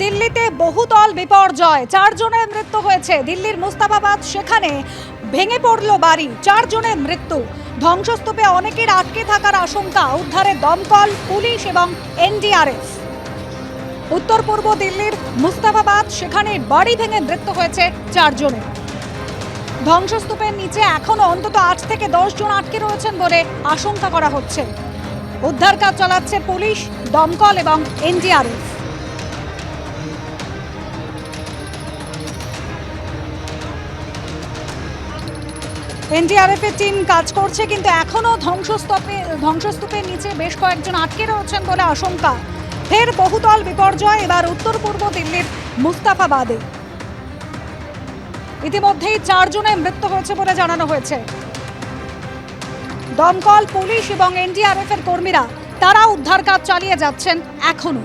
দিল্লিতে বহুতল বিপর্যয়, 4 জনের মৃত্যু হয়েছে। দিল্লির মুস্তাফাবাদ, সেখানে ভেঙে পড়ল বাড়ি, 4 জনের মৃত্যু। ধ্বংসস্তূপে অনেকের আটকে থাকার আশঙ্কা, উদ্ধারে দমকল, পুলিশ এবং এনডিআরএফ। উত্তর পূর্ব দিল্লির মুস্তাফাবাদ, সেখানে বাড়ি ভেঙে মৃত্যু হয়েছে 4 জনের। ধ্বংসস্তূপের নিচে এখনো অন্তত 8 থেকে 10 জন আটকে রয়েছেন বলে আশঙ্কা করা হচ্ছে। উদ্ধার কাজ চালাচ্ছে পুলিশ, দমকল এবং এনডিআরএফ। এনডিআরএফ এর টিম কাজ করছে, কিন্তু এখনো ধ্বংসস্তূপের নিচে বেশ কয়েকজন আটকে রয়েছেন বলে আশঙ্কা। ফের বহুতল বিপর্যয় এবার উত্তর পূর্ব দিল্লির মুস্তাফাবাদে। ইতিমধ্যেই 4 জনের মৃত্যু হয়েছে বলে জানানো হয়েছে। দমকল, পুলিশ এবং এনডিআরএফ এর কর্মীরা তারা উদ্ধার কাজ চালিয়ে যাচ্ছেন এখনো।